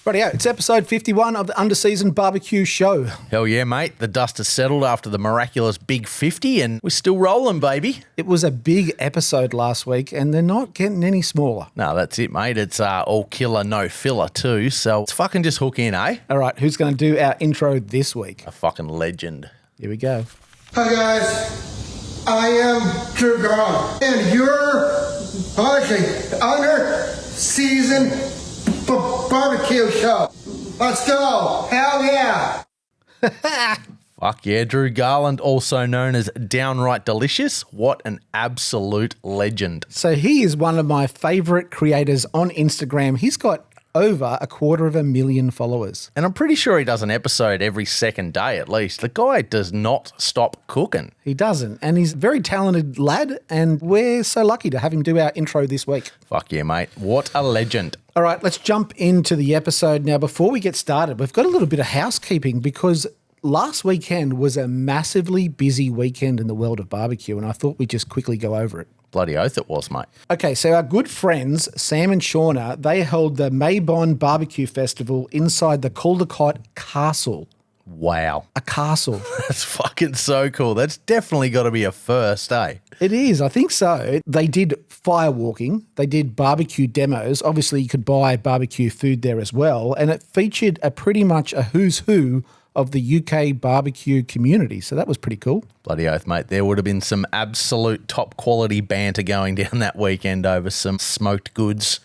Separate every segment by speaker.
Speaker 1: Rightio, it's episode 51 of the Under Seasoned BBQ Show.
Speaker 2: Hell yeah, mate. The dust has settled after the miraculous Big 50 and we're still rolling, baby.
Speaker 1: It was a big episode last week and they're not getting any smaller.
Speaker 2: No, that's it, mate. It's all killer, no filler too. So it's fucking just hook in, eh?
Speaker 1: All right, who's going to do our intro this week?
Speaker 2: A fucking legend.
Speaker 1: Here we go.
Speaker 3: Hi guys, I am Drew Garland and you're watching Under Seasoned BBQ Show. Let's go. Hell yeah.
Speaker 2: Fuck yeah. Drew Garland, also known as Downright Delicious. What an absolute legend.
Speaker 1: So he is one of my favourite creators on Instagram. He's got over 250,000 followers.
Speaker 2: And I'm pretty sure he does an episode every second day at least. The guy does not stop cooking.
Speaker 1: He doesn't. And he's a very talented lad and we're so lucky to have him do our intro this week.
Speaker 2: Fuck yeah, mate. What a legend.
Speaker 1: All right, let's jump into the episode. Now, before we get started, we've got a little bit of housekeeping because last weekend was a massively busy weekend in the world of barbecue, and I thought we'd just quickly go over it.
Speaker 2: Bloody oath it was, mate.
Speaker 1: Okay, so our good friends, Sam and Shauna, they held the Maybon Barbecue Festival inside the Caldecott Castle.
Speaker 2: Wow.
Speaker 1: A castle.
Speaker 2: That's fucking so cool. That's definitely got to be a first, eh?
Speaker 1: It is, I think so. They did firewalking, they did barbecue demos. Obviously, you could buy barbecue food there as well, and it featured pretty much a who's who of the UK barbecue community. So that was pretty cool.
Speaker 2: Bloody oath, mate. There would have been some absolute top quality banter going down that weekend over some smoked goods.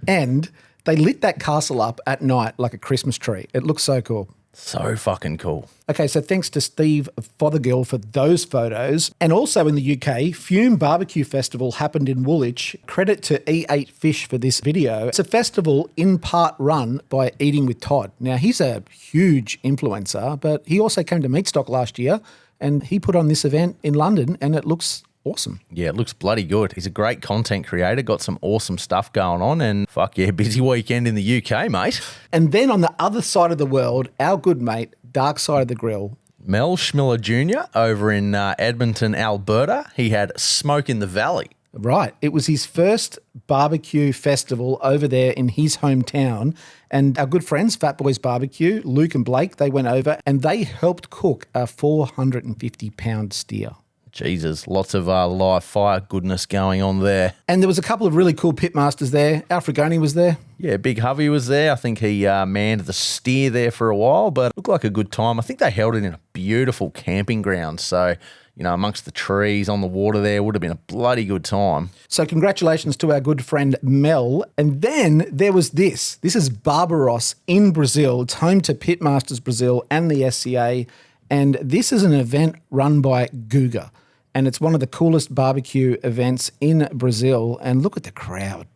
Speaker 1: And they lit that castle up at night like a Christmas tree. It looks so cool.
Speaker 2: So fucking cool.
Speaker 1: Okay, so thanks to Steve Fothergill for those photos. And also in the UK, Fume Barbecue Festival happened in Woolwich. Credit to E8 Fish for this video. It's a festival in part run by Eating with Todd. Now, he's a huge influencer, but he also came to Meatstock last year and he put on this event in London and it looks awesome.
Speaker 2: Yeah, it looks bloody good. He's a great content creator, got some awesome stuff going on, and fuck yeah, busy weekend in the UK, mate.
Speaker 1: And then on the other side of the world, our good mate, Dark Side of the Grill,
Speaker 2: Mel Schmiller Jr. over in Edmonton, Alberta, he had Smoke in the Valley.
Speaker 1: Right. It was his first barbecue festival over there in his hometown. And our good friends, Fat Boys Barbecue, Luke and Blake, they went over and they helped cook a 450-pound steer.
Speaker 2: Jesus, lots of live fire goodness going on there.
Speaker 1: And there was a couple of really cool pitmasters there. Al Fragoni was there.
Speaker 2: Yeah, Big Hovey was there. I think he manned the steer there for a while, but it looked like a good time. I think they held it in a beautiful camping ground. So, you know, amongst the trees on the water there, would have been a bloody good time.
Speaker 1: So congratulations to our good friend Mel. And then there was this. This is Barbaros in Brazil. It's home to Pitmasters Brazil and the SCA. And this is an event run by Guga. And it's one of the coolest barbecue events in Brazil. And look at the crowd.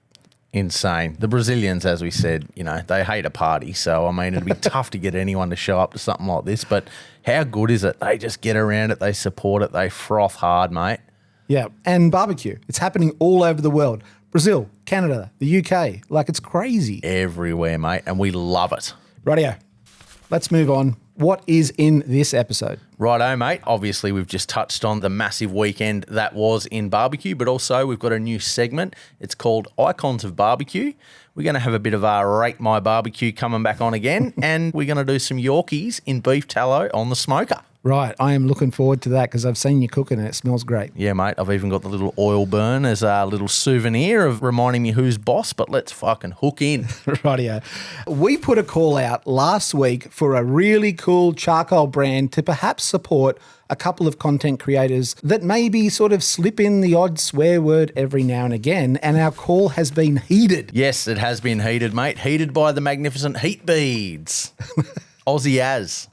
Speaker 2: Insane. The Brazilians, as we said, you know, they hate a party. So, I mean, it'd be tough to get anyone to show up to something like this. But how good is it? They just get around it. They support it. They froth hard, mate.
Speaker 1: Yeah. And barbecue. It's happening all over the world. Brazil, Canada, the UK. Like, it's crazy.
Speaker 2: Everywhere, mate. And we love it.
Speaker 1: Rightio. Let's move on. What is in this episode?
Speaker 2: Righto, mate. Obviously, we've just touched on the massive weekend that was in barbecue, but also we've got a new segment. It's called Icons of Barbecue. We're going to have a bit of Rate My Barbecue coming back on again, and we're going to do some Yorkies in beef tallow on the smoker.
Speaker 1: Right. I am looking forwድ to that because I've seen you cooking and it smells great.
Speaker 2: Yeah, mate. I've even got the little oil burn as a little souvenir of reminding me who's boss, but let's fucking hook in.
Speaker 1: Rightio. We put a call out last week for a really cool charcoal brand to perhaps support a couple of content creators that maybe sort of slip in the odd swear word every now and again, and our call has been heeded.
Speaker 2: Yes, it has been heated, mate. Heated by the magnificent Heat Beads. Aussie as.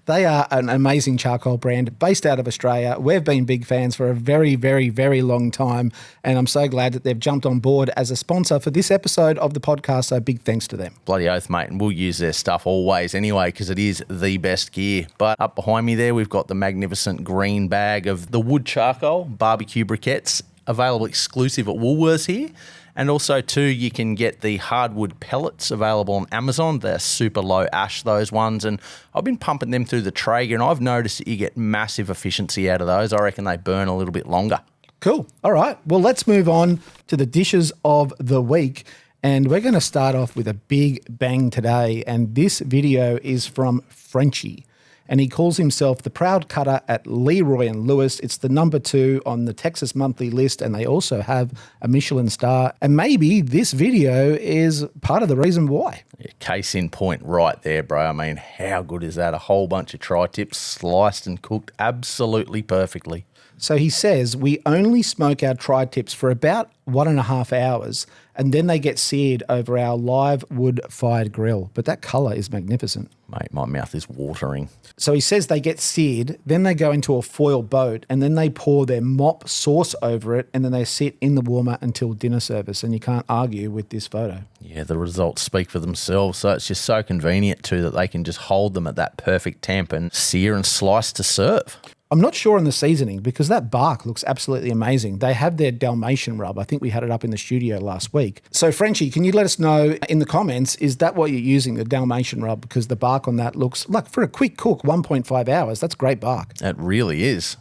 Speaker 1: They are an amazing charcoal brand based out of Australia. We've been big fans for a very, very, very long time, and I'm so glad that they've jumped on board as a sponsor for this episode of the podcast, so big thanks to them.
Speaker 2: Bloody oath, mate, and we'll use their stuff always anyway because it is the best gear. But up behind me there, we've got the magnificent green bag of the wood charcoal barbecue briquettes, available exclusive at Woolworths here. And also, too, you can get the hardwood pellets available on Amazon. They're super low ash, those ones. And I've been pumping them through the Traeger, and I've noticed that you get massive efficiency out of those. I reckon they burn a little bit longer.
Speaker 1: Cool. All right. Well, let's move on to the dishes of the week. And we're going to start off with a big bang today. And this video is from Frenchie. And he calls himself the proud cutter at Leroy and Lewis. It's the number 2 on the Texas monthly list, and they also have a Michelin-star. And maybe this video is part of the reason why.
Speaker 2: Yeah, case in point right there, bro. I mean, how good is that? A whole bunch of tri-tips sliced and cooked absolutely perfectly.
Speaker 1: So he says we only smoke our tri-tips for about 1.5 hours, and then they get seared over our live wood-fired grill. But that colour is magnificent.
Speaker 2: Mate, my mouth is watering.
Speaker 1: So he says they get seared, then they go into a foil boat, and then they pour their mop sauce over it, and then they sit in the warmer until dinner service. And you can't argue with this photo.
Speaker 2: Yeah, the results speak for themselves. So it's just so convenient too that they can just hold them at that perfect temp and sear and slice to serve.
Speaker 1: I'm not sure on the seasoning because that bark looks absolutely amazing. They have their Dalmatian rub. I think we had it up in the studio last week. So Frenchie, can you let us know in the comments, is that what you're using, the Dalmatian rub? Because the bark on that looks like, for a quick cook, 1.5 hours. That's great bark.
Speaker 2: It really is.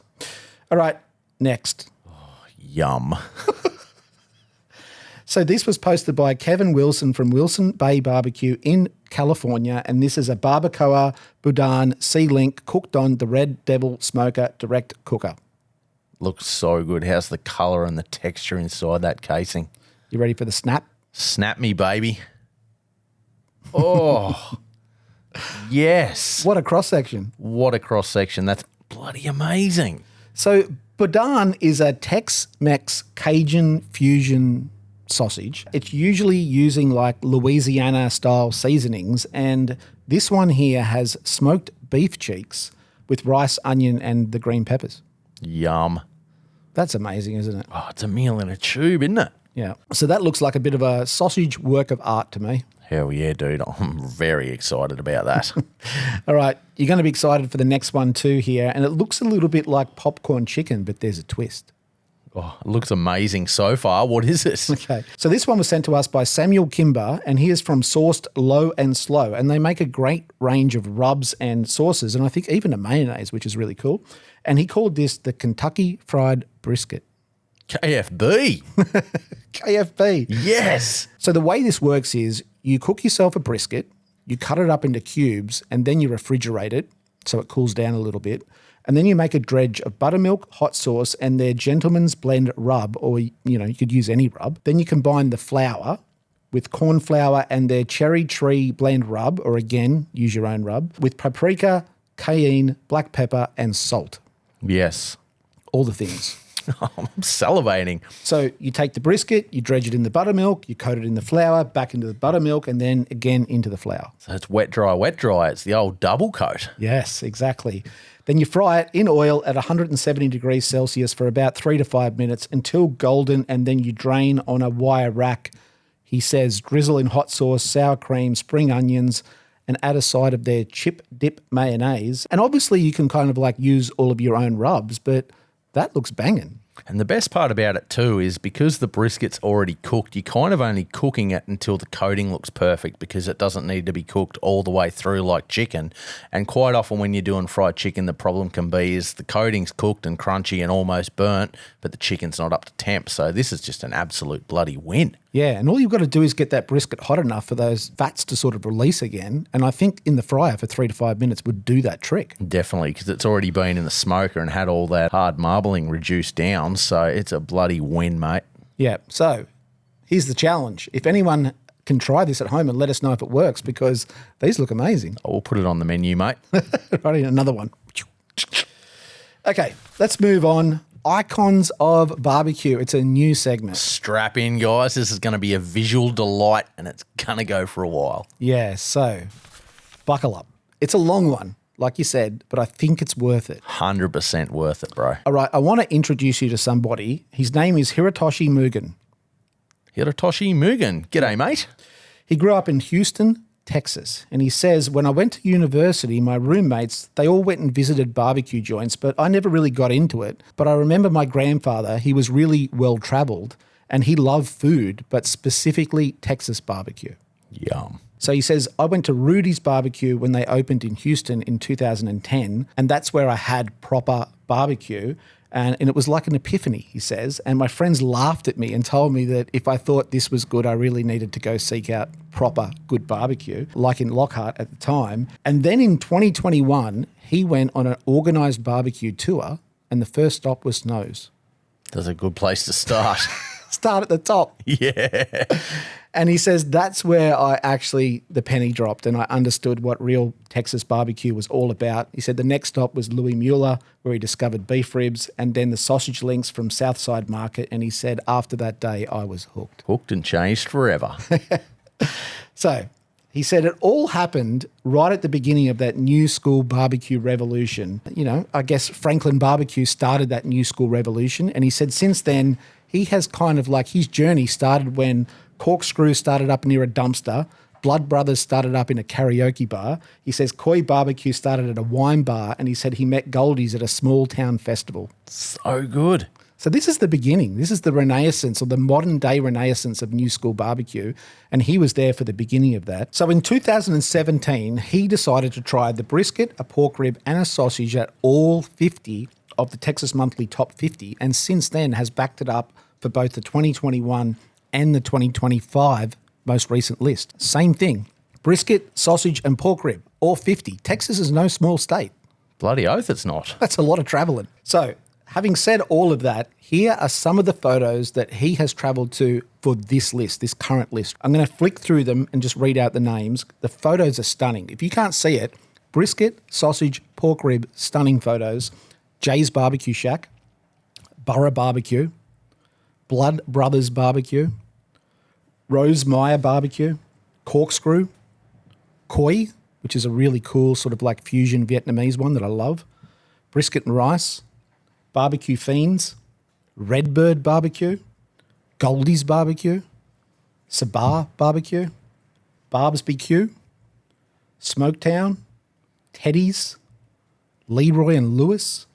Speaker 1: All right, next.
Speaker 2: Yum.
Speaker 1: So this was posted by Kevin Wilson from Wilson Bay Barbecue in California, and this is a barbacoa boudin C-link cooked on the Red Devil Smoker direct cooker.
Speaker 2: Looks so good. How's the colour and the texture inside that casing?
Speaker 1: You ready for the snap?
Speaker 2: Snap me, baby. Oh, yes.
Speaker 1: What a cross-section.
Speaker 2: What a cross-section. That's bloody amazing.
Speaker 1: So boudin is a Tex-Mex-Cajun fusion sausage. It's usually using like Louisiana style seasonings, and this one here has smoked beef cheeks with rice, onion, and the green peppers.
Speaker 2: Yum.
Speaker 1: That's amazing, isn't it?
Speaker 2: Oh, it's a meal in a tube, isn't it?
Speaker 1: Yeah. So that looks like a bit of a sausage work of art to me.
Speaker 2: Hell yeah, dude. I'm very excited about that.
Speaker 1: All right. You're going to be excited for the next one too here, and it looks a little bit like popcorn chicken, but there's a twist.
Speaker 2: Oh, it looks amazing so far. What is this?
Speaker 1: Okay. So this one was sent to us by Samuel Kimber, and he is from Sourced Low and Slow, and they make a great range of rubs and sauces, and I think even a mayonnaise, which is really cool. And he called this the Kentucky Fried Brisket.
Speaker 2: KFB.
Speaker 1: KFB.
Speaker 2: Yes.
Speaker 1: So the way this works is you cook yourself a brisket, you cut it up into cubes, and then you refrigerate it so it cools down a little bit. And then you make a dredge of buttermilk, hot sauce, and their Gentleman's Blend rub, or, you could use any rub. Then you combine the flour with corn flour and their Cherry Tree Blend rub, or again, use your own rub, with paprika, cayenne, black pepper, and salt.
Speaker 2: Yes.
Speaker 1: All the things.
Speaker 2: I'm salivating.
Speaker 1: So you take the brisket, you dredge it in the buttermilk, you coat it in the flour, back into the buttermilk, and then again into the flour.
Speaker 2: So it's wet, dry, wet, dry. It's the old double coat.
Speaker 1: Yes, exactly. Then you fry it in oil at 170 degrees Celsius for about 3 to 5 minutes until golden, and then you drain on a wire rack. He says drizzle in hot sauce, sour cream, spring onions, and add a side of their chip dip mayonnaise. And obviously you can kind of like use all of your own rubs, but that looks banging.
Speaker 2: And the best part about it too is because the brisket's already cooked, you're kind of only cooking it until the coating looks perfect because it doesn't need to be cooked all the way through like chicken. And quite often when you're doing fried chicken, the problem can be is the coating's cooked and crunchy and almost burnt, but the chicken's not up to temp. So this is just an absolute bloody win.
Speaker 1: Yeah, and all you've got to do is get that brisket hot enough for those fats to sort of release again. And I think in the fryer for 3 to 5 minutes would do that trick.
Speaker 2: Definitely, because it's already been in the smoker and had all that hard marbling reduced down. So it's a bloody win, mate. Yeah.
Speaker 1: So here's the challenge. If anyone can try this at home and let us know if it works, because these look amazing.
Speaker 2: We'll put it on the menu, mate.
Speaker 1: Right, another one. Okay, let's move on. Icons of Barbecue. It's a new segment.
Speaker 2: Strap in, guys. This is going to be a visual delight and it's going to go for a while.
Speaker 1: Yeah, so buckle up. It's a long one, like you said, but I think it's worth it.
Speaker 2: 100% worth it, bro.
Speaker 1: All right, I want to introduce you to somebody. His name is Hirotoshi Mugen.
Speaker 2: Hirotoshi Mugen. G'day, mate.
Speaker 1: He grew up in Houston, Texas, and he says, when I went to university, my roommates, they all went and visited barbecue joints, but I never really got into it. But I remember my grandfather, he was really well-traveled, and he loved food, but specifically Texas barbecue.
Speaker 2: Yum.
Speaker 1: So he says, I went to Rudy's Barbecue when they opened in Houston in 2010, and that's where I had proper barbecue. And it was like an epiphany, he says. And my friends laughed at me and told me that if I thought this was good, I really needed to go seek out proper good barbecue, like in Lockhart at the time. And then in 2021, he went on an organised barbecue tour, and the first stop was Snows.
Speaker 2: That's a good place to start.
Speaker 1: Start at the top.
Speaker 2: Yeah.
Speaker 1: And he says that's where the penny dropped and I understood what real Texas barbecue was all about. He said the next stop was Louis Mueller, where he discovered beef ribs, and then the sausage links from Southside Market. And he said after that day, I was hooked.
Speaker 2: Hooked and changed forever.
Speaker 1: So he said it all happened right at the beginning of that new school barbecue revolution. You know, I guess Franklin Barbecue started that new school revolution. And he said since then, he has kind of like his journey started when Corkscrew started up near a dumpster. Blood Brothers started up in a karaoke bar. He says Koi Barbecue started at a wine bar, and he said he met Goldie's at a small town festival.
Speaker 2: So good.
Speaker 1: So this is the beginning. This is the renaissance, or the modern day renaissance of new school barbecue, and he was there for the beginning of that. So in 2017, he decided to try the brisket, a pork rib, and a sausage at all 50 of the Texas Monthly Top 50, and since then has backed it up for both the 2021 and the 2025 most recent list. Same thing. Brisket, sausage, and pork rib, all 50. Texas is no small state.
Speaker 2: Bloody oath it's not.
Speaker 1: That's a lot of traveling. So, having said all of that, here are some of the photos that he has traveled to for this list, this current list. I'm going to flick through them and just read out the names. The photos are stunning. If you can't see it, brisket, sausage, pork rib, stunning photos. Jay's Barbecue Shack, Burra Barbecue, Blood Brothers Barbecue, Rosemeyer Barbecue, Corkscrew, Koi, which is a really cool sort of like fusion Vietnamese one that I love, Brisket and Rice, Barbecue Fiends, Redbird Barbecue, Goldie's Barbecue, Sabar Barbecue, Barb's BQ, Smoketown, Teddy's, Leroy and Lewis,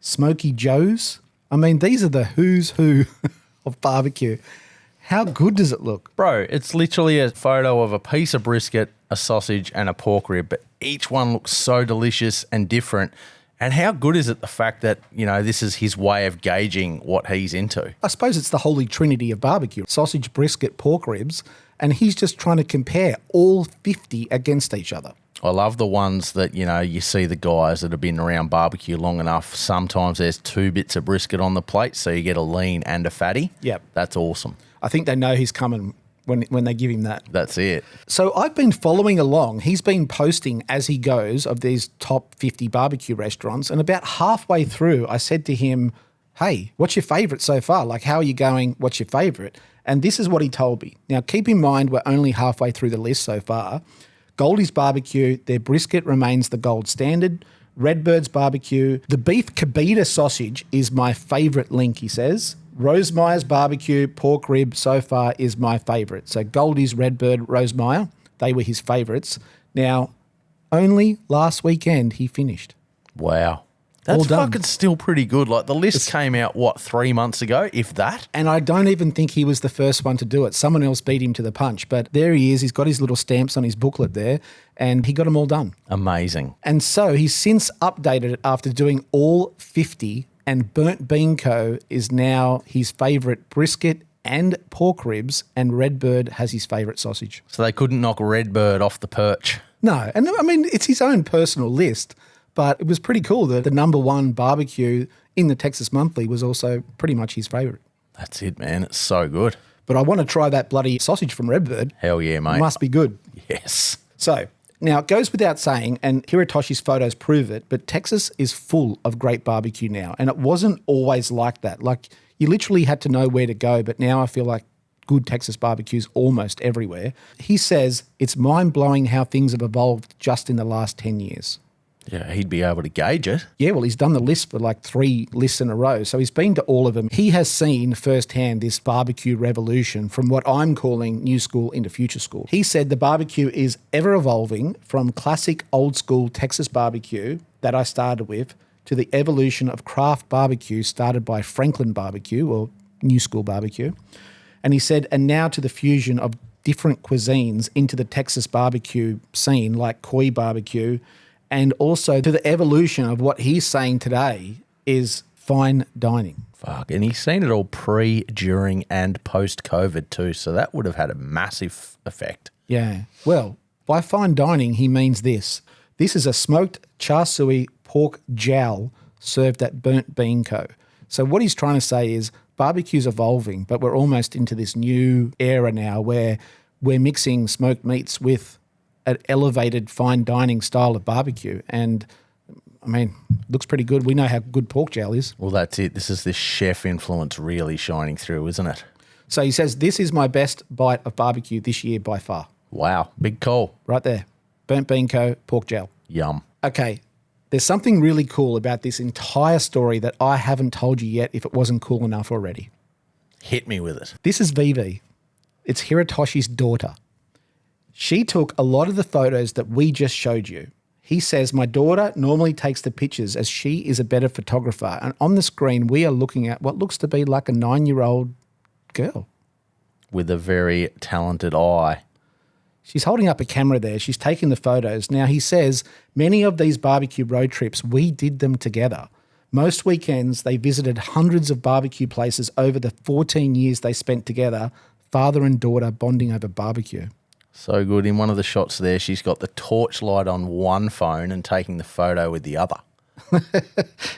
Speaker 1: Smoky Joe's. I mean, these are the who's who of barbecue. How good does it look?
Speaker 2: Bro, it's literally a photo of a piece of brisket, a sausage, and a pork rib, but each one looks so delicious and different. And how good is it, the fact that, you know, this is his way of gauging what he's into?
Speaker 1: I suppose it's the holy trinity of barbecue. Sausage, brisket, pork ribs, and he's just trying to compare all 50 against each other.
Speaker 2: I love the ones that, you know, you see the guys that have been around barbecue long enough. Sometimes there's 2 bits of brisket on the plate, so you get a lean and a fatty.
Speaker 1: Yep.
Speaker 2: That's awesome.
Speaker 1: I think they know he's coming when they give him that.
Speaker 2: That's it.
Speaker 1: So I've been following along. He's been posting as he goes of these top 50 barbecue restaurants. And about halfway through, I said to him, hey, what's your favourite so far? Like, how are you going? What's your favourite? And this is what he told me. Now, keep in mind, we're only halfway through the list so far. Goldie's Barbecue, their brisket remains the gold standard. Redbird's Barbecue. The beef cabita sausage is my favourite link, he says. Rosemeyer's Barbecue, pork rib so far is my favourite. So Goldie's, Redbird, Rosemeyer, they were his favourites. Now, only last weekend he finished.
Speaker 2: Wow. That's
Speaker 1: All done.
Speaker 2: fucking still pretty good. Like, the list came out, 3 months ago, if that?
Speaker 1: And I don't even think he was the first one to do it. Someone else beat him to the punch. But there he is. He's got his little stamps on his booklet there, and he got them all done.
Speaker 2: Amazing.
Speaker 1: And so he's since updated it after doing all 50, and Burnt Bean Co. is now his favourite brisket and pork ribs, and Redbird has his favourite sausage.
Speaker 2: So they couldn't knock Redbird off the perch.
Speaker 1: No, and I mean, it's his own personal list, but it was pretty cool that the number one barbecue in the Texas Monthly was also pretty much his favourite.
Speaker 2: That's it, man. It's so good.
Speaker 1: But I want to try that bloody sausage from Redbird.
Speaker 2: Hell yeah, mate.
Speaker 1: It must be good.
Speaker 2: Yes.
Speaker 1: So, now it goes without saying, and Hiratoshi's photos prove it, but Texas is full of great barbecue now, and it wasn't always like that. Like, you literally had to know where to go, but now I feel like good Texas barbecue's almost everywhere. He says it's mind-blowing how things have evolved just in the last 10 years.
Speaker 2: Yeah, he'd be able to gauge it.
Speaker 1: Yeah, well, he's done the list for like 3 lists in a row. So he's been to all of them. He has seen firsthand this barbecue revolution from what I'm calling new school into future school. He said the barbecue is ever evolving from classic old school Texas barbecue that I started with to the evolution of craft barbecue started by Franklin Barbecue or new school barbecue. And he said, and now to the fusion of different cuisines into the Texas barbecue scene like Koi Barbecue, and also to the evolution of what he's saying today is fine dining.
Speaker 2: Fuck. And he's seen it all pre, during, and post-COVID too, so that would have had a massive effect.
Speaker 1: Yeah. Well, by fine dining, he means this. This is a smoked char siu pork jowl served at Burnt Bean Co. So what he's trying to say is barbecue's evolving, but we're almost into this new era now where we're mixing smoked meats with an elevated fine dining style of barbecue. And, I mean, looks pretty good. We know how good pork jowl is.
Speaker 2: Well, that's it. This is this chef influence really shining through, isn't it?
Speaker 1: So he says, this is my best bite of barbecue this year by far.
Speaker 2: Wow. Big call.
Speaker 1: Right there. Burnt Bean Co. pork jowl.
Speaker 2: Yum.
Speaker 1: Okay. There's something really cool about this entire story that I haven't told you yet if it wasn't cool enough already.
Speaker 2: Hit me with it.
Speaker 1: This is Vivi. It's Hirotoshi's daughter. She took a lot of the photos that we just showed you. He says, my daughter normally takes the pictures as she is a better photographer. And on the screen, we are looking at what looks to be like a 9-year-old girl.
Speaker 2: With a very talented eye.
Speaker 1: She's holding up a camera there. She's taking the photos. Now, he says, many of these barbecue road trips, we did them together. Most weekends, they visited hundreds of barbecue places over the 14 years they spent together, father and daughter bonding over barbecue.
Speaker 2: So good. In one of the shots there, she's got the torchlight on one phone and taking the photo with the other.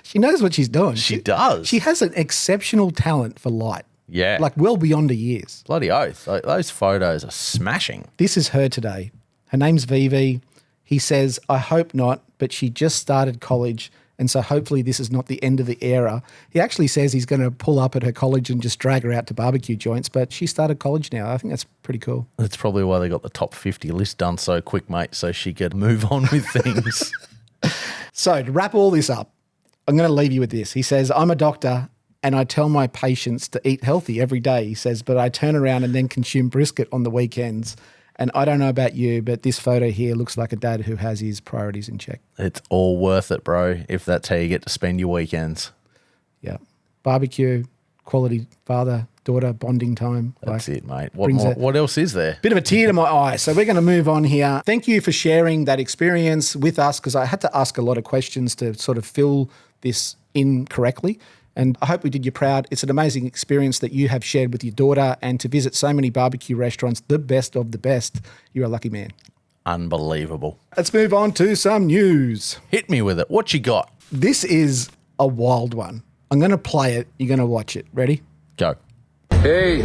Speaker 1: She knows what she's doing.
Speaker 2: She does.
Speaker 1: She has an exceptional talent for light.
Speaker 2: Yeah.
Speaker 1: Like well beyond her years.
Speaker 2: Bloody oath. Those photos are smashing.
Speaker 1: This is her today. Her name's Vivi. He says, I hope not, but she just started college, and so hopefully this is not the end of the era. He actually says he's going to pull up at her college and just drag her out to barbecue joints, but she started college now. I think that's pretty cool.
Speaker 2: That's probably why they got the top 50 list done so quick, mate, so she could move on with things.
Speaker 1: So to wrap all this up, I'm going to leave you with this. He says, I'm a doctor and I tell my patients to eat healthy every day, he says, but I turn around and then consume brisket on the weekends. And I don't know about you, but this photo here looks like a dad who has his priorities in check.
Speaker 2: It's all worth it, bro, if that's how you get to spend your weekends.
Speaker 1: Yeah. Barbecue, quality father-daughter bonding time.
Speaker 2: That's it, mate. What else is there?
Speaker 1: Bit of a tear to my eye. So we're going to move on here. Thank you for sharing that experience with us because I had to ask a lot of questions to sort of fill this in correctly. And I hope we did you proud. It's an amazing experience that you have shared with your daughter, and to visit so many barbecue restaurants, the best of the best. You're a lucky man.
Speaker 2: Unbelievable.
Speaker 1: Let's move on to some news.
Speaker 2: Hit me with it. What you got?
Speaker 1: This is a wild one. I'm going to play it. You're going to watch it. Ready?
Speaker 2: Go.
Speaker 4: Hey,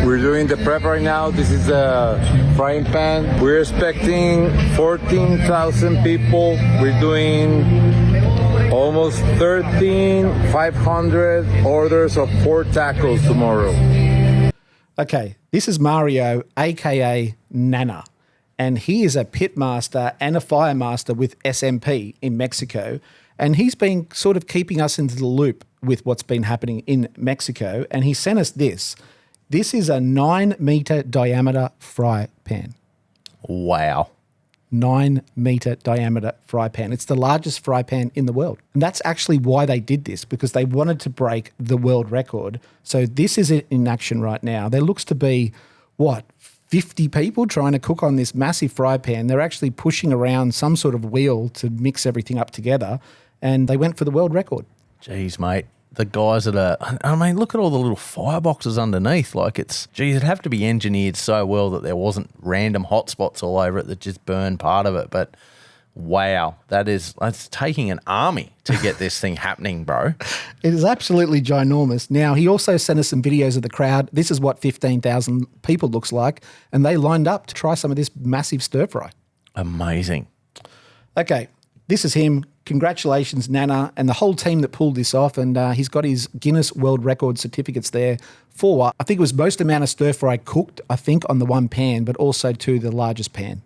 Speaker 4: we're doing the prep right now. This is a frying pan. We're expecting 14,000 people. We're doing almost 13,500 orders of pork tacos tomorrow.
Speaker 1: Okay, this is Mario, aka Nana, and he is a pit master and a fire master with SMP in Mexico, and he's been sort of keeping us into the loop with what's been happening in Mexico, and he sent us this. This is a 9-meter diameter fry pan.
Speaker 2: Wow.
Speaker 1: 9-meter diameter fry pan. It's the largest fry pan in the world. And that's actually why they did this, because they wanted to break the world record. So this is in action right now. There looks to be, 50 people trying to cook on this massive fry pan. They're actually pushing around some sort of wheel to mix everything up together, and they went for the world record.
Speaker 2: Jeez, mate. The guys that are, I mean, look at all the little fireboxes underneath. Like it'd have to be engineered so well that there wasn't random hotspots all over it that just burn part of it. But wow, that's taking an army to get this thing happening, bro.
Speaker 1: It is absolutely ginormous. Now, he also sent us some videos of the crowd. This is what 15,000 people looks like, and they lined up to try some of this massive stir fry.
Speaker 2: Amazing.
Speaker 1: Okay, this is him. Congratulations, Nana, and the whole team that pulled this off. And he's got his Guinness World Record certificates there for, I think it was most amount of stir fry cooked, I think, on the one pan, but also to the largest pan.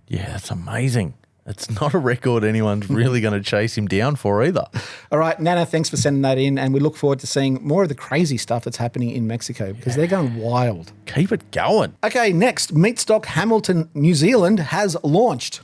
Speaker 2: Yeah, that's amazing. It's not a record anyone's really going to chase him down for either.
Speaker 1: All right, Nana, thanks for sending that in, and we look forward to seeing more of the crazy stuff that's happening in Mexico because they're going wild.
Speaker 2: Keep it going.
Speaker 1: Okay, next, Meatstock Hamilton, New Zealand has launched.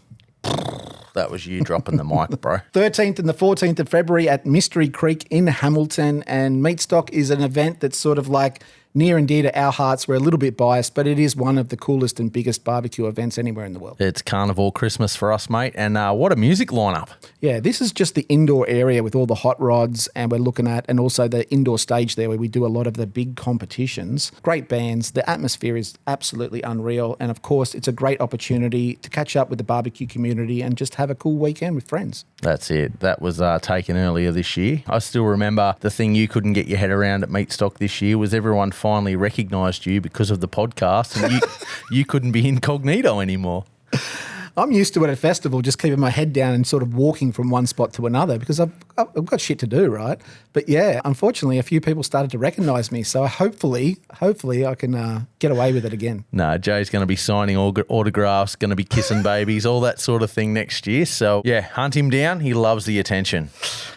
Speaker 2: That was you dropping the mic, bro.
Speaker 1: 13th and the 14th of February at Mystery Creek in Hamilton, and Meatstock is an event that's sort of like near and dear to our hearts. We're a little bit biased, but it is one of the coolest and biggest barbecue events anywhere in the world.
Speaker 2: It's Carnival Christmas for us, mate. And what a music lineup.
Speaker 1: Yeah, this is just the indoor area with all the hot rods, and we're looking at, and also the indoor stage there where we do a lot of the big competitions. Great bands. The atmosphere is absolutely unreal. And of course, it's a great opportunity to catch up with the barbecue community and just have a cool weekend with friends.
Speaker 2: That's it. That was taken earlier this year. I still remember the thing you couldn't get your head around at Meatstock this year was everyone finally recognised you because of the podcast, and you couldn't be incognito anymore.
Speaker 1: I'm used to at a festival just keeping my head down and sort of walking from one spot to another because I've got shit to do, right? But yeah, unfortunately, a few people started to recognise me. So hopefully I can get away with it again.
Speaker 2: No, Jay's going to be signing autographs, going to be kissing babies, all that sort of thing next year. So yeah, hunt him down. He loves the attention.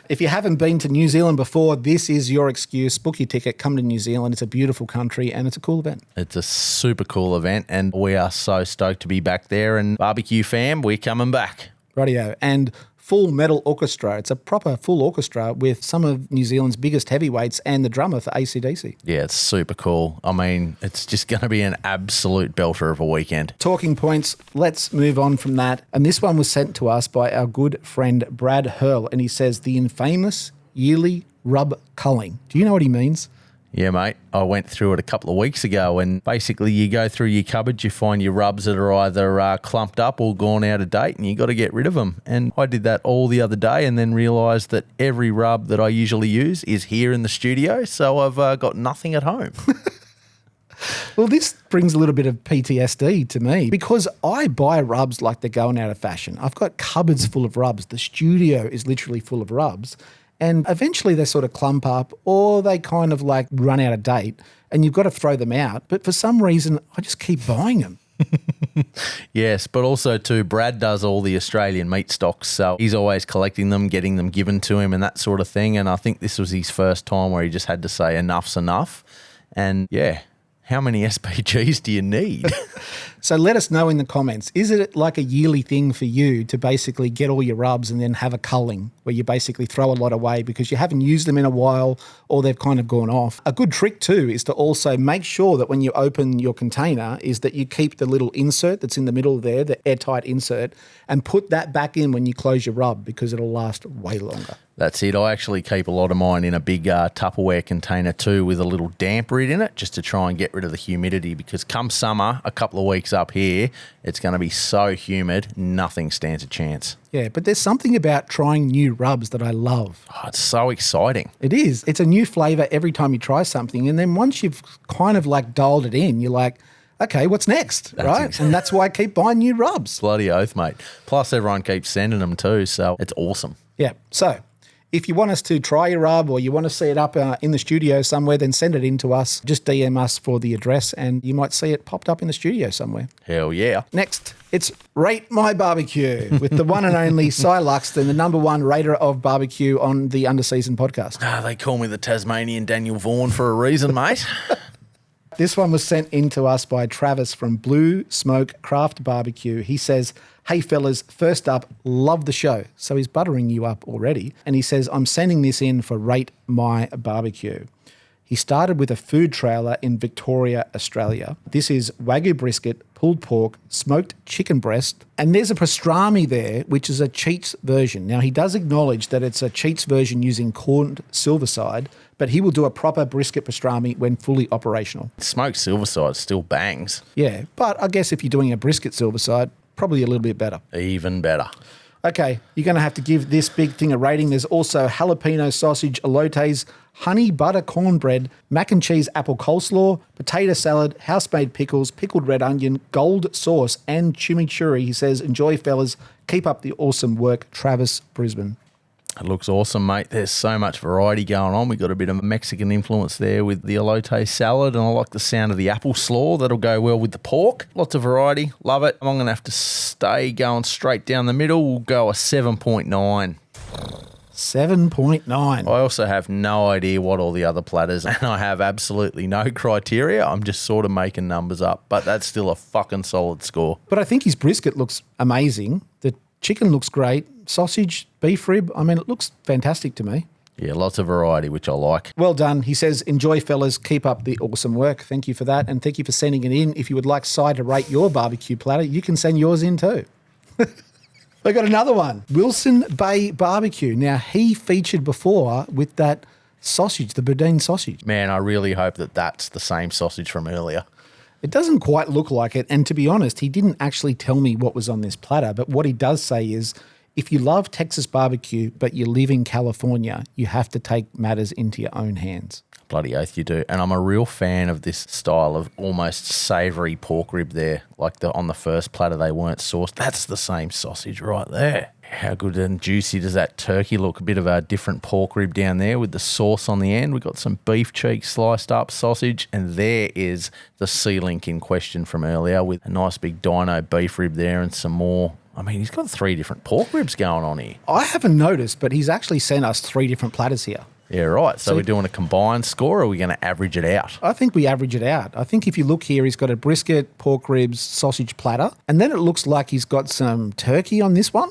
Speaker 1: If you haven't been to New Zealand before, this is your excuse. Book your ticket, come to New Zealand. It's a beautiful country and it's a cool event.
Speaker 2: It's a super cool event and we are so stoked to be back there. And barbecue fam, we're coming back.
Speaker 1: Rightio. And Full Metal Orchestra. It's a proper full orchestra with some of New Zealand's biggest heavyweights and the drummer for AC/DC.
Speaker 2: Yeah, it's super cool. I mean, it's just going to be an absolute belter of a weekend.
Speaker 1: Talking points, let's move on from that. And this one was sent to us by our good friend Brad Hurl, and he says the infamous yearly rub-culling. Do you know what he means?
Speaker 2: Yeah, mate. I went through it a couple of weeks ago and basically you go through your cupboard, you find your rubs that are either clumped up or gone out of date and you got to get rid of them. And I did that all the other day and then realised that every rub that I usually use is here in the studio, so I've got nothing at home.
Speaker 1: Well, this brings a little bit of PTSD to me because I buy rubs like they're going out of fashion. I've got cupboards full of rubs. The studio is literally full of rubs. And eventually they sort of clump up or they kind of like run out of date and you've got to throw them out. But for some reason, I just keep buying them.
Speaker 2: Yes, but also too, Brad does all the Australian meat stocks. So he's always collecting them, getting them given to him and that sort of thing. And I think this was his first time where he just had to say enough's enough. And yeah, how many SPGs do you need?
Speaker 1: So let us know in the comments. Is it like a yearly thing for you to basically get all your rubs and then have a culling where you basically throw a lot away because you haven't used them in a while or they've kind of gone off? A good trick too is to also make sure that when you open your container is that you keep the little insert that's in the middle there, the airtight insert, and put that back in when you close your rub because it'll last way longer.
Speaker 2: That's it. I actually keep a lot of mine in a big Tupperware container too with a little damper in it just to try and get rid of the humidity because come summer, a couple of weeks up here, it's going to be so humid, nothing stands a chance.
Speaker 1: Yeah, but there's something about trying new rubs that I love.
Speaker 2: Oh, it's so exciting.
Speaker 1: It is. It's a new flavour every time you try something. And then once you've kind of like dialed it in, you're like, okay, what's next, right? And that's why I keep buying new rubs.
Speaker 2: Bloody oath, mate. Plus everyone keeps sending them too, so it's awesome.
Speaker 1: Yeah, so if you want us to try your rub or you want to see it up in the studio somewhere, then send it in to us. Just DM us for the address and you might see it popped up in the studio somewhere.
Speaker 2: Hell yeah.
Speaker 1: Next, it's Rate My Barbecue with the one and only Sigh Luxton, the number one rater of barbecue on the Under Seasoned podcast.
Speaker 2: They call me the Tasmanian Daniel Vaughan for a reason, mate.
Speaker 1: This one was sent in to us by Travis from Blue Smoke Craft Barbecue. He says, hey fellas, first up, love the show. So he's buttering you up already. And he says, I'm sending this in for Rate My Barbecue. He started with a food trailer in Victoria, Australia. This is Wagyu brisket, pulled pork, smoked chicken breast, and there's a pastrami there, which is a cheats version. Now, he does acknowledge that it's a cheats version using corned silverside, but he will do a proper brisket pastrami when fully operational.
Speaker 2: Smoked silverside still bangs.
Speaker 1: Yeah, but I guess if you're doing a brisket silverside, probably a little bit better.
Speaker 2: Even better.
Speaker 1: Okay, you're going to have to give this big thing a rating. There's also jalapeno sausage, elotes, honey butter cornbread, mac and cheese apple coleslaw, potato salad, house-made pickles, pickled red onion, gold sauce, and chimichurri. He says, enjoy, fellas. Keep up the awesome work. Travis, Brisbane.
Speaker 2: It looks awesome, mate. There's so much variety going on. We've got a bit of Mexican influence there with the elote salad, and I like the sound of the apple slaw. That'll go well with the pork. Lots of variety. Love it. I'm going to have to stay going straight down the middle. We'll go a 7.9.
Speaker 1: 7.9.
Speaker 2: I also have no idea what all the other platters, and I have absolutely no criteria. I'm just sort of making numbers up, but that's still a fucking solid score.
Speaker 1: But I think his brisket looks amazing. The chicken looks great. Sausage, beef rib, I mean, it looks fantastic to me.
Speaker 2: Yeah, lots of variety, which I like.
Speaker 1: Well done. He says, enjoy, fellas. Keep up the awesome work. Thank you for that. And thank you for sending it in. If you would like Sigh to rate your barbecue platter, you can send yours in too. I got another one. Wilson Bay Barbecue. Now, he featured before with that sausage, the Boudin sausage.
Speaker 2: Man, I really hope that that's the same sausage from earlier.
Speaker 1: It doesn't quite look like it. And to be honest, he didn't actually tell me what was on this platter. But what he does say is, if you love Texas barbecue, but you live in California, you have to take matters into your own hands.
Speaker 2: Bloody oath you do. And I'm a real fan of this style of almost savoury pork rib there. Like on the first platter, they weren't sauced. That's the same sausage right there. How good and juicy does that turkey look? A bit of a different pork rib down there with the sauce on the end. We've got some beef cheek sliced up sausage. And there is the sea link in question from earlier with a nice big dino beef rib there and some more. I mean, he's got 3 different pork ribs going on here.
Speaker 1: I haven't noticed, but he's actually sent us 3 different platters here.
Speaker 2: Yeah, right. So we're doing a combined score, or are we going to average it out?
Speaker 1: I think we average it out. I think if you look here, he's got a brisket, pork ribs, sausage platter, and then it looks like he's got some turkey on this one.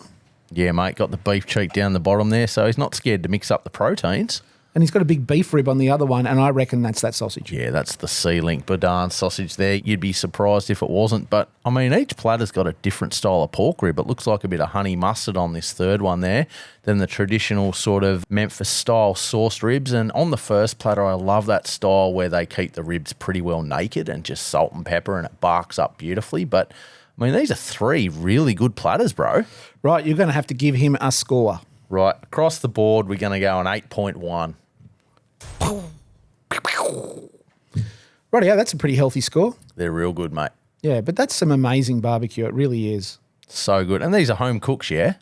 Speaker 2: Yeah, mate, got the beef cheek down the bottom there, so he's not scared to mix up the proteins.
Speaker 1: And he's got a big beef rib on the other one, and I reckon that's that sausage.
Speaker 2: Yeah, that's the Sea Link Boudin sausage there. You'd be surprised if it wasn't. But, I mean, each platter's got a different style of pork rib. It looks like a bit of honey mustard on this third one there. Then the traditional sort of Memphis-style sauced ribs. And on the first platter, I love that style where they keep the ribs pretty well naked and just salt and pepper, and it barks up beautifully. But, I mean, these are 3 really good platters, bro.
Speaker 1: Right, you're going to have to give him a score.
Speaker 2: Right, across the board, we're going to go an 8.1.
Speaker 1: Rightio, that's a pretty healthy score.
Speaker 2: They're real good, mate.
Speaker 1: Yeah, but that's some amazing barbecue. It really is.
Speaker 2: So good. And these are home cooks, yeah?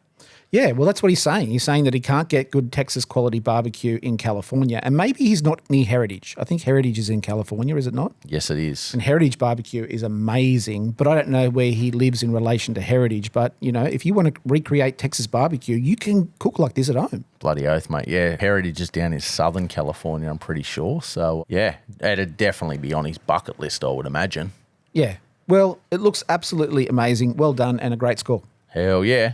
Speaker 1: Yeah, well, that's what he's saying. He's saying that he can't get good Texas quality barbecue in California. And maybe he's not near Heritage. I think Heritage is in California, is it not?
Speaker 2: Yes, it is.
Speaker 1: And Heritage barbecue is amazing, but I don't know where he lives in relation to Heritage. But, you know, if you want to recreate Texas barbecue, you can cook like this at home.
Speaker 2: Bloody oath, mate. Yeah, Heritage is down in Southern California, I'm pretty sure. So, yeah, it'd definitely be on his bucket list, I would imagine.
Speaker 1: Yeah. Well, it looks absolutely amazing. Well done and a great score.
Speaker 2: Hell yeah.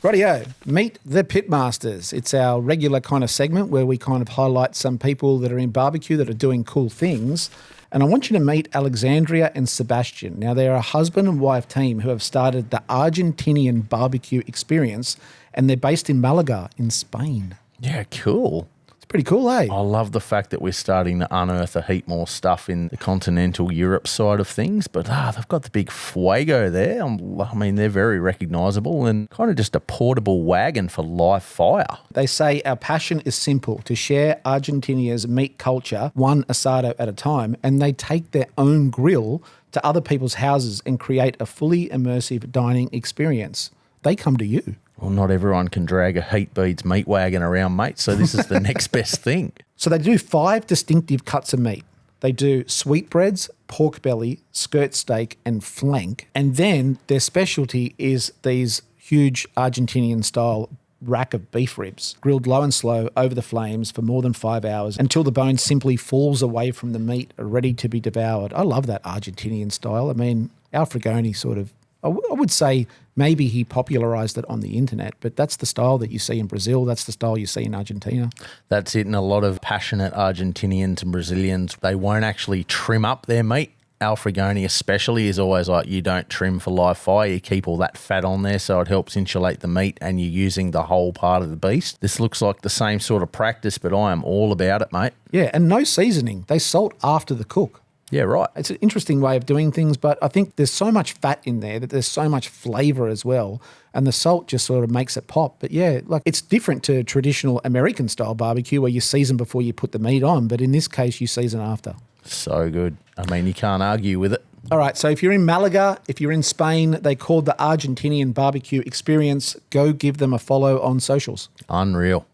Speaker 1: Rightio, Meet the Pitmasters. It's our regular kind of segment where we kind of highlight some people that are in barbecue that are doing cool things. And I want you to meet Alexandria and Sebastian. Now, they're a husband and wife team who have started the Argentinian barbecue experience, and they're based in Malaga in Spain.
Speaker 2: Yeah, cool.
Speaker 1: Pretty cool, eh?
Speaker 2: I love the fact that we're starting to unearth a heap more stuff in the continental Europe side of things, but they've got the big Fuego there. I mean, they're very recognisable and kind of just a portable wagon for live fire.
Speaker 1: They say our passion is simple, to share Argentinia's meat culture, one asado at a time, and they take their own grill to other people's houses and create a fully immersive dining experience. They come to you.
Speaker 2: Well, not everyone can drag a heat beads meat wagon around, mate, so this is the next best thing.
Speaker 1: So they do 5 distinctive cuts of meat. They do sweetbreads, pork belly, skirt steak, and flank. And then their specialty is these huge Argentinian-style rack of beef ribs, grilled low and slow over the flames for more than 5 hours until the bone simply falls away from the meat, ready to be devoured. I love that Argentinian style. I mean, Alfregoni sort of, I would say maybe he popularised it on the internet, but that's the style that you see in Brazil. That's the style you see in Argentina.
Speaker 2: That's it. And a lot of passionate Argentinians and Brazilians, they won't actually trim up their meat. Alfregoni especially is always like, you don't trim for live fire. You keep all that fat on there so it helps insulate the meat and you're using the whole part of the beast. This looks like the same sort of practice, but I am all about it, mate.
Speaker 1: Yeah, and no seasoning. They salt after the cook.
Speaker 2: Yeah, right.
Speaker 1: It's an interesting way of doing things, but I think there's so much fat in there that there's so much flavour as well, and the salt just sort of makes it pop. But yeah, like it's different to traditional American style barbecue where you season before you put the meat on, but in this case you season after.
Speaker 2: So good. I mean, you can't argue with it.
Speaker 1: All right, so if you're in Malaga, if you're in Spain, they called the Argentinian barbecue experience. Go give them a follow on socials.
Speaker 2: Unreal.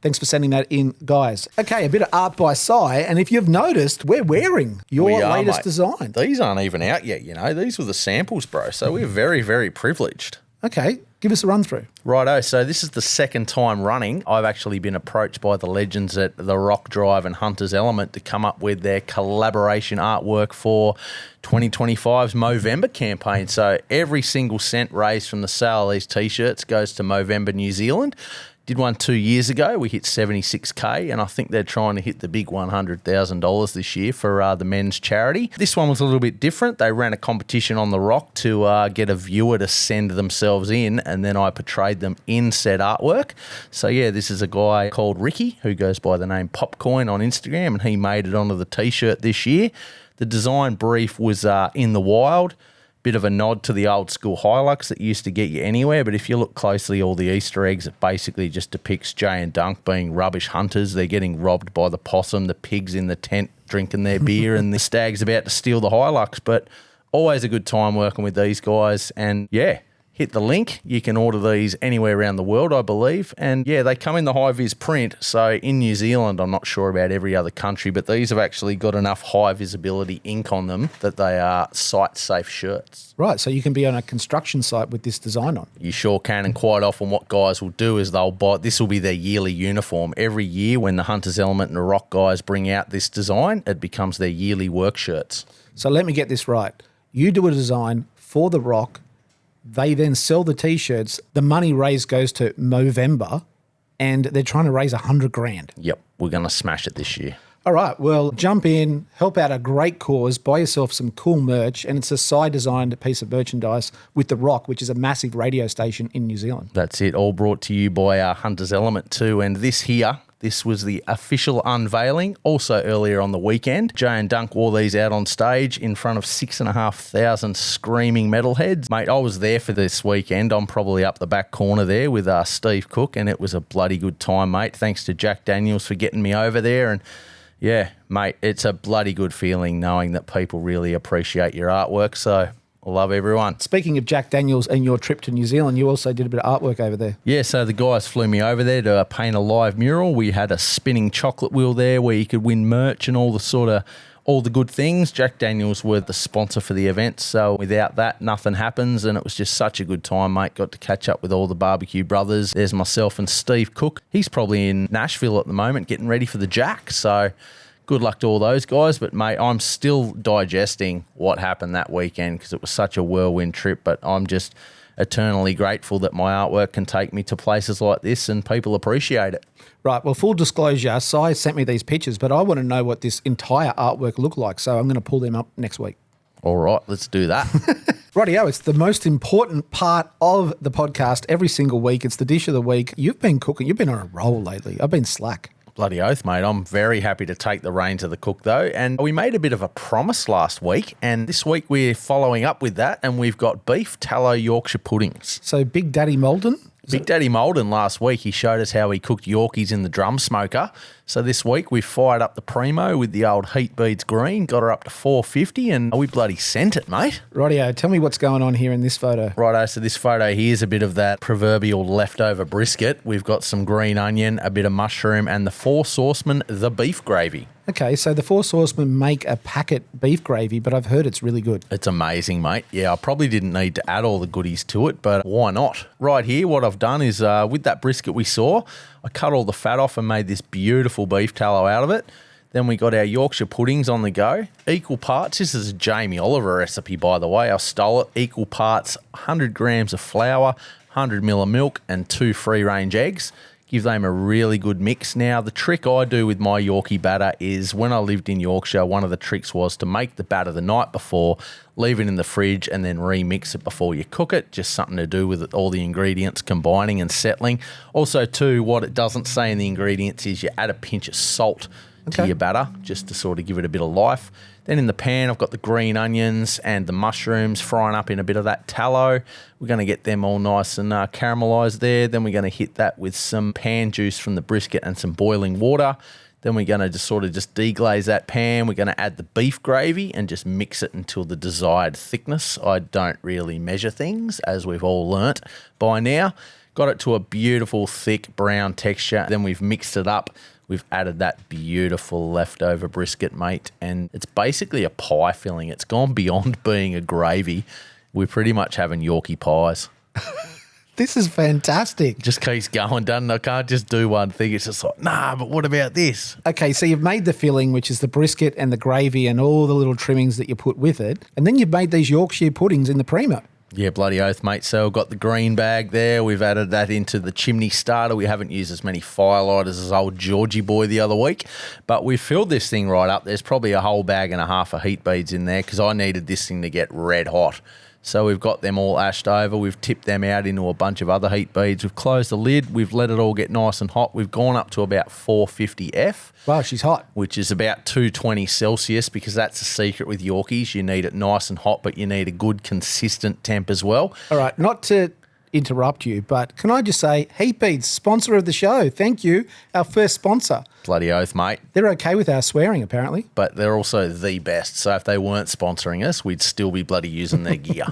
Speaker 1: Thanks for sending that in, guys. Okay, a bit of art by Sigh, and if you've noticed, we're wearing your latest
Speaker 2: mate.
Speaker 1: design.
Speaker 2: These aren't even out yet, you know. These were the samples, bro, so we're very, very privileged.
Speaker 1: Okay, give us a run through.
Speaker 2: Righto, so this is the second time running. I've actually been approached by the legends at The Rock Drive and Hunter's Element to come up with their collaboration artwork for 2025's Movember campaign. So every single cent raised from the sale of these T-shirts goes to Movember New Zealand. Did one 2 years ago. We hit 76K, and I think they're trying to hit the big $100,000 this year for the men's charity. This one was a little bit different. They ran a competition on the Rock to get a viewer to send themselves in, and then I portrayed them in said artwork. So yeah, this is a guy called Ricky who goes by the name Popcoin on Instagram, and he made it onto the t-shirt this year. The design brief was in the wild. Bit of a nod to the old school Hilux that used to get you anywhere, but if you look closely, all the Easter eggs, it basically just depicts Jay and Dunk being rubbish hunters. They're getting robbed by the possum, the pigs in the tent drinking their beer, and the stag's about to steal the Hilux. But always a good time working with these guys, and yeah, hit the link. You can order these anywhere around the world, I believe. And yeah, they come in the high-vis print. So in New Zealand, I'm not sure about every other country, but these have actually got enough high visibility ink on them that they are site-safe shirts.
Speaker 1: Right, so you can be on a construction site with this design on.
Speaker 2: You sure can, and quite often what guys will do is they'll buy, this will be their yearly uniform. Every year when the Hunter's Element and the Rock guys bring out this design, it becomes their yearly work shirts.
Speaker 1: So let me get this right. You do a design for the Rock. They then sell the T-shirts. The money raised goes to Movember, and they're trying to raise $100,000.
Speaker 2: Yep, we're going to smash it this year.
Speaker 1: All right, well, jump in, help out a great cause, buy yourself some cool merch, and it's a Sigh-designed piece of merchandise with The Rock, which is a massive radio station in New Zealand.
Speaker 2: That's it, all brought to you by Hunter's Element too. And this was the official unveiling. Also earlier on the weekend, Jay and Dunk wore these out on stage in front of 6,500 screaming metalheads. Mate, I was there for this weekend. I'm probably up the back corner there with Steve Cook, and it was a bloody good time, mate. Thanks to Jack Daniels for getting me over there. And yeah, mate, it's a bloody good feeling knowing that people really appreciate your artwork. So I love everyone.
Speaker 1: Speaking of Jack Daniels and your trip to New Zealand, you also did a bit of artwork over there.
Speaker 2: Yeah, so the guys flew me over there to paint a live mural. We had a spinning chocolate wheel there where you could win merch and all the good things. Jack Daniels were the sponsor for the event, so without that, nothing happens, and it was just such a good time, mate. Got to catch up with all the barbecue brothers. There's myself and Steve Cook. He's probably in Nashville at the moment getting ready for the Jack, so good luck to all those guys. But, mate, I'm still digesting what happened that weekend because it was such a whirlwind trip, but I'm just eternally grateful that my artwork can take me to places like this and people appreciate it.
Speaker 1: Right, well, full disclosure, Sigh sent me these pictures, but I want to know what this entire artwork looked like, so I'm going to pull them up next week.
Speaker 2: All right, let's do that.
Speaker 1: Rightio, it's the most important part of the podcast every single week. It's the dish of the week. You've been cooking. You've been on a roll lately. I've been slack.
Speaker 2: Bloody oath, mate. I'm very happy to take the reins of the cook, though. And we made a bit of a promise last week, and this week we're following up with that, and we've got beef tallow Yorkshire puddings.
Speaker 1: So Big Daddy Malden?
Speaker 2: Big Daddy Malden last week, he showed us how he cooked Yorkies in the drum smoker. So this week we fired up the Primo with the old Heat Beads Green, got her up to 450, and we bloody sent it, mate.
Speaker 1: Rightio, tell me what's going on here in this photo.
Speaker 2: Righto, so this photo here's a bit of that proverbial leftover brisket. We've got some green onion, a bit of mushroom, and the Four Saucemen, the beef gravy.
Speaker 1: Okay, so the Four Saucemen make a packet beef gravy, but I've heard it's really good.
Speaker 2: It's amazing, mate. Yeah, I probably didn't need to add all the goodies to it, but why not? Right here, what I've done is with that brisket we saw, I cut all the fat off and made this beautiful beef tallow out of it. Then we got our Yorkshire puddings on the go. Equal parts, this is a Jamie Oliver recipe, by the way. I stole it. Equal parts, 100 grams of flour, 100 ml of milk, and 2 free-range eggs. Give them a really good mix. Now, the trick I do with my Yorkie batter is when I lived in Yorkshire, one of the tricks was to make the batter the night before, leave it in the fridge, and then remix it before you cook it. Just something to do with it, all the ingredients combining and settling. Also, too, what it doesn't say in the ingredients is you add a pinch of salt to your batter just to sort of give it a bit of life. Then in the pan, I've got the green onions and the mushrooms frying up in a bit of that tallow. We're going to get them all nice and caramelised there. Then we're going to hit that with some pan juice from the brisket and some boiling water. Then we're going to just sort of deglaze that pan. We're going to add the beef gravy and just mix it until the desired thickness. I don't really measure things, as we've all learnt by now. Got it to a beautiful, thick, brown texture. Then we've mixed it up. We've added that beautiful leftover brisket, mate, and it's basically a pie filling. It's gone beyond being a gravy. We're pretty much having Yorkie pies.
Speaker 1: This is fantastic.
Speaker 2: Just keeps going, doesn't it? I can't just do one thing. It's just like, nah, but what about this?
Speaker 1: Okay, so you've made the filling, which is the brisket and the gravy and all the little trimmings that you put with it, and then you've made these Yorkshire puddings in the Primo.
Speaker 2: Yeah, bloody oath, mate. So we've got the green bag there. We've added that into the chimney starter. We haven't used as many firelighters as old Georgie boy the other week, but we've filled this thing right up. There's probably a whole bag and a half of heat beads in there because I needed this thing to get red hot. So we've got them all ashed over. We've tipped them out into a bunch of other heat beads. We've closed the lid. We've let it all get nice and hot. We've gone up to about 450 F.
Speaker 1: Wow, she's hot.
Speaker 2: Which is about 220 Celsius, because that's the secret with Yorkies. You need it nice and hot, but you need a good consistent temp as well.
Speaker 1: All right, not to interrupt you, but can I just say, Heat Beads, sponsor of the show. Thank you, our first sponsor.
Speaker 2: Bloody oath, mate.
Speaker 1: They're okay with our swearing, apparently.
Speaker 2: But they're also the best. So if they weren't sponsoring us, we'd still be bloody using their gear.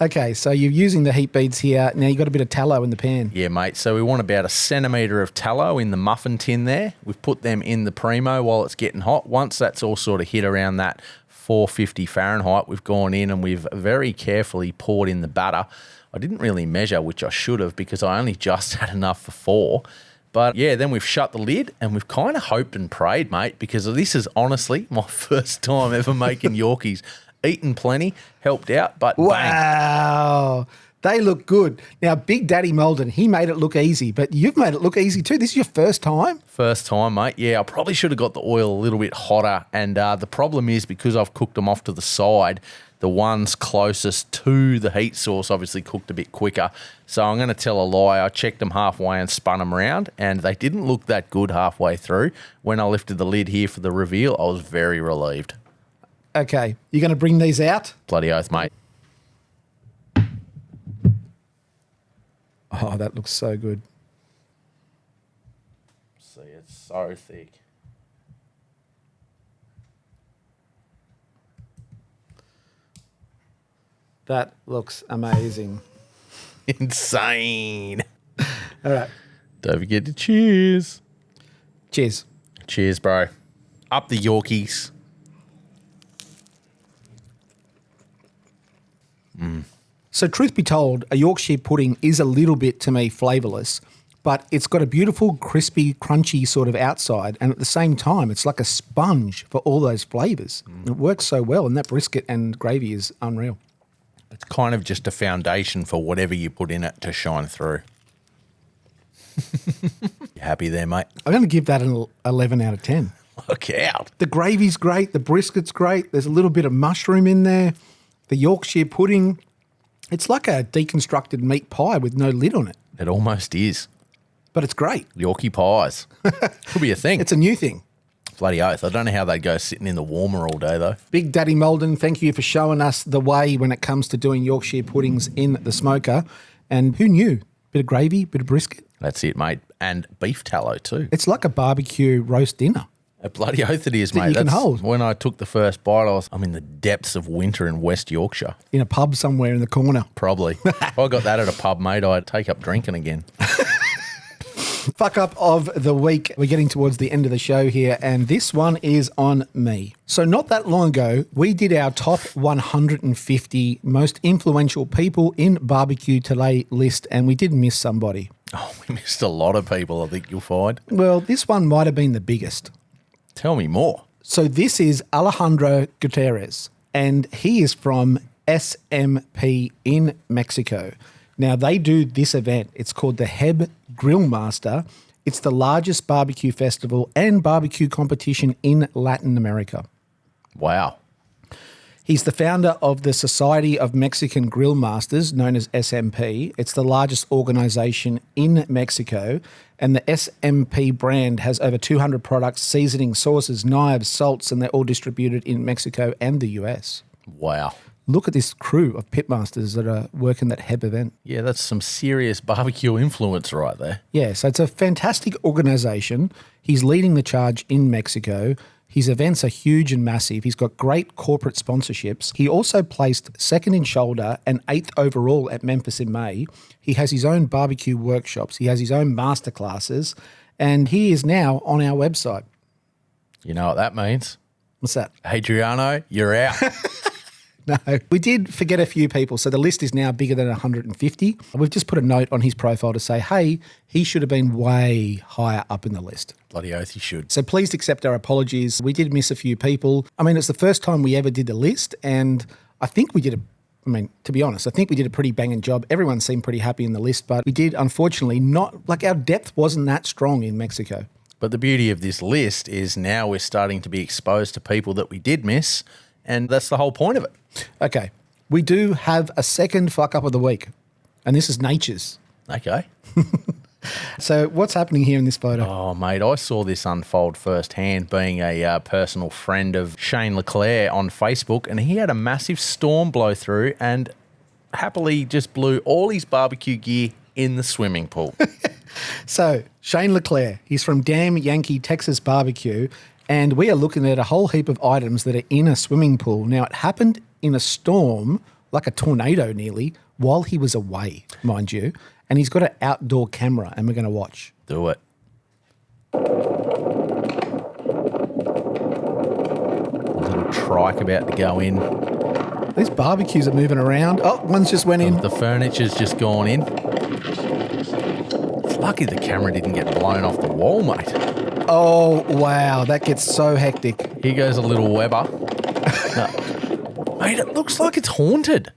Speaker 1: Okay, so you're using the heat beads here. Now you've got a bit of tallow in the pan.
Speaker 2: Yeah, mate. So we want about 1 centimetre of tallow in the muffin tin there. We've put them in the Primo while it's getting hot. Once that's all sort of hit around that 450 Fahrenheit, we've gone in and we've very carefully poured in the batter. I didn't really measure, which I should have, because I only just had enough for 4. But yeah, then we've shut the lid and we've kind of hoped and prayed, mate, because this is honestly my first time ever making Yorkies. Eaten plenty, helped out, but bang.
Speaker 1: Wow. They look good. Now, Big Daddy Molden, he made it look easy, but you've made it look easy too. This is your first time?
Speaker 2: First time, mate. Yeah, I probably should have got the oil a little bit hotter. And the problem is, because I've cooked them off to the side, the ones closest to the heat source obviously cooked a bit quicker. So I'm going to tell a lie. I checked them halfway and spun them around, and they didn't look that good halfway through. When I lifted the lid here for the reveal, I was very relieved.
Speaker 1: Okay, you're going to bring these out?
Speaker 2: Bloody oath, mate.
Speaker 1: Oh, that looks so good.
Speaker 2: See, it's so thick.
Speaker 1: That looks amazing.
Speaker 2: Insane.
Speaker 1: All right.
Speaker 2: Don't forget to cheers.
Speaker 1: Cheers.
Speaker 2: Cheers, bro. Up the Yorkies.
Speaker 1: So truth be told, a Yorkshire pudding is a little bit, to me, flavourless, but it's got a beautiful, crispy, crunchy sort of outside, and at the same time, it's like a sponge for all those flavours. It works so well, and that brisket and gravy is unreal.
Speaker 2: It's kind of just a foundation for whatever you put in it to shine through. You happy there, mate?
Speaker 1: I'm going to give that an 11 out of 10.
Speaker 2: Look out.
Speaker 1: The gravy's great. The brisket's great. There's a little bit of mushroom in there. The Yorkshire pudding, it's like a deconstructed meat pie with no lid on it.
Speaker 2: It almost is.
Speaker 1: But it's great.
Speaker 2: Yorkie pies. Could be a thing.
Speaker 1: It's a new thing.
Speaker 2: Bloody oath. I don't know how they'd go sitting in the warmer all day, though.
Speaker 1: Big Daddy Molden, thank you for showing us the way when it comes to doing Yorkshire puddings in the smoker. And who knew? Bit of gravy, bit of brisket.
Speaker 2: That's it, mate. And beef tallow, too.
Speaker 1: It's like a barbecue roast dinner.
Speaker 2: A bloody oath it is,
Speaker 1: That
Speaker 2: mate.
Speaker 1: you can hold.
Speaker 2: When I took the first bite, I'm in the depths of winter in West Yorkshire.
Speaker 1: In a pub somewhere in the corner.
Speaker 2: Probably. If I got that at a pub, mate, I'd take up drinking again.
Speaker 1: Fuck up of the week. We're getting towards the end of the show here, and this one is on me. So not that long ago, we did our top 150 most influential people in barbecue today list, and we did miss somebody.
Speaker 2: Oh, we missed a lot of people, I think you'll find.
Speaker 1: Well, this one might have been the biggest.
Speaker 2: Tell me more.
Speaker 1: So this is Alejandro Gutierrez, and he is from SMP in Mexico. Now, they do this event. It's called the Heb Grill Master. It's the largest barbecue festival and barbecue competition in Latin America.
Speaker 2: Wow.
Speaker 1: He's the founder of the Society of Mexican Grill Masters, known as SMP. It's the largest organization in Mexico, and the SMP brand has over 200 products, seasoning, sauces, knives, salts, and they're all distributed in Mexico and the US.
Speaker 2: Wow.
Speaker 1: Look at this crew of pitmasters that are working that Heb event.
Speaker 2: Yeah, that's some serious barbecue influence right there.
Speaker 1: Yeah, so it's a fantastic organization. He's leading the charge in Mexico. His events are huge and massive. He's got great corporate sponsorships. He also placed second in shoulder and 8th overall at Memphis in May. He has his own barbecue workshops. He has his own masterclasses, and he is now on our website.
Speaker 2: You know what that means?
Speaker 1: What's that?
Speaker 2: Adriano, you're out.
Speaker 1: No, we did forget a few people. So the list is now bigger than 150. We've just put a note on his profile to say, hey, he should have been way higher up in the list.
Speaker 2: Bloody oath you should.
Speaker 1: So please accept our apologies. We did miss a few people. I mean, it's the first time we ever did the list, and I think we did I mean, to be honest, I think we did a pretty banging job. Everyone seemed pretty happy in the list, but we did, unfortunately, not, like our depth wasn't that strong in Mexico.
Speaker 2: But the beauty of this list is now we're starting to be exposed to people that we did miss, and that's the whole point of it.
Speaker 1: Okay, we do have a second fuck up of the week, and this is Nature's.
Speaker 2: Okay.
Speaker 1: So what's happening here in this photo?
Speaker 2: Oh, mate, I saw this unfold firsthand being a personal friend of Shane Leclerc on Facebook, and he had a massive storm blow through and happily just blew all his barbecue gear in the swimming pool.
Speaker 1: So Shane Leclerc, he's from Damn Yankee Texas BBQ, and we are looking at a whole heap of items that are in a swimming pool. Now, it happened in a storm, like a tornado nearly, while he was away, mind you. And he's got an outdoor camera, and we're going to watch.
Speaker 2: Do it. A little trike about to go in.
Speaker 1: These barbecues are moving around. Oh, one's just went in.
Speaker 2: The furniture's just gone in. It's lucky the camera didn't get blown off the wall, mate.
Speaker 1: Oh, wow. That gets so hectic.
Speaker 2: Here goes a little Weber. Mate, it looks like it's haunted.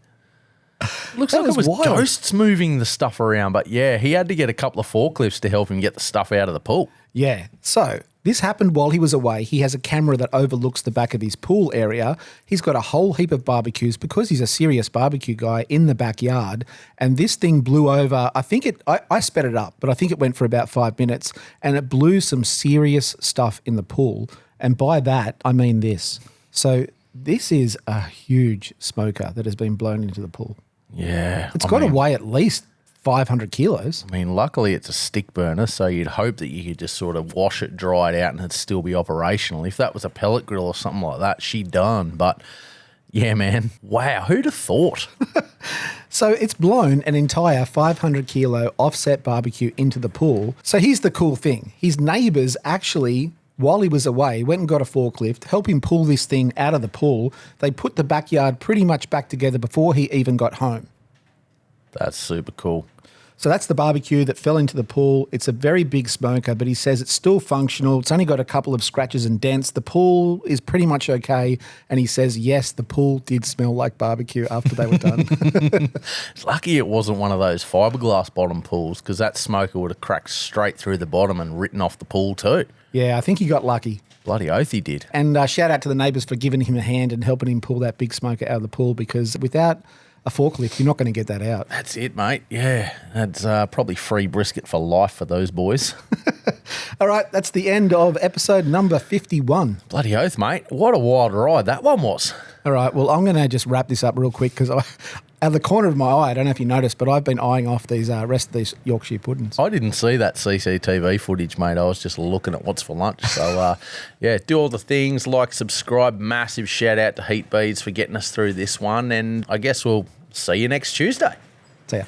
Speaker 2: Looks
Speaker 1: That
Speaker 2: like it was
Speaker 1: wild.
Speaker 2: ghosts moving the stuff around, but yeah, he had to get a couple of forklifts to help him get the stuff out of the pool.
Speaker 1: Yeah. So this happened while he was away. He has a camera that overlooks the back of his pool area. He's got a whole heap of barbecues because he's a serious barbecue guy in the backyard. And this thing blew over. I sped it up, but I think it went for about 5 minutes, and it blew some serious stuff in the pool. And by that, I mean this. So this is a huge smoker that has been blown into the pool.
Speaker 2: Yeah.
Speaker 1: It's got to weigh at least 500 kilos.
Speaker 2: I mean, luckily it's a stick burner, so you'd hope that you could just sort of wash it, dry it out, and it'd still be operational. If that was a pellet grill or something like that, she done. But yeah, man, wow, who'd have thought?
Speaker 1: So it's blown an entire 500 kilo offset barbecue into the pool. So here's the cool thing. His neighbours actually, while he was away, went and got a forklift, helped him pull this thing out of the pool. They put the backyard pretty much back together before he even got home.
Speaker 2: That's super cool.
Speaker 1: So that's the barbecue that fell into the pool. It's a very big smoker, but he says it's still functional. It's only got a couple of scratches and dents. The pool is pretty much okay. And he says, yes, the pool did smell like barbecue after they were done.
Speaker 2: It's lucky it wasn't one of those fiberglass bottom pools, because that smoker would have cracked straight through the bottom and written off the pool too.
Speaker 1: Yeah, I think he got lucky.
Speaker 2: Bloody oath he did.
Speaker 1: And shout out to the neighbours for giving him a hand and helping him pull that big smoker out of the pool, because without a forklift, you're not going to get that out.
Speaker 2: That's it, mate. Yeah, that's probably free brisket for life for those boys.
Speaker 1: All right, that's the end of episode number 51.
Speaker 2: Bloody oath, mate. What a wild ride that one was.
Speaker 1: All right, well, I'm going to just wrap this up real quick because out of the corner of my eye, I don't know if you noticed, but I've been eyeing off these rest of these Yorkshire puddings.
Speaker 2: I didn't see that CCTV footage, mate. I was just looking at what's for lunch. So, yeah, do all the things, like, subscribe. Massive shout out to Heat Beads for getting us through this one. And I guess we'll see you next Tuesday.
Speaker 1: See ya.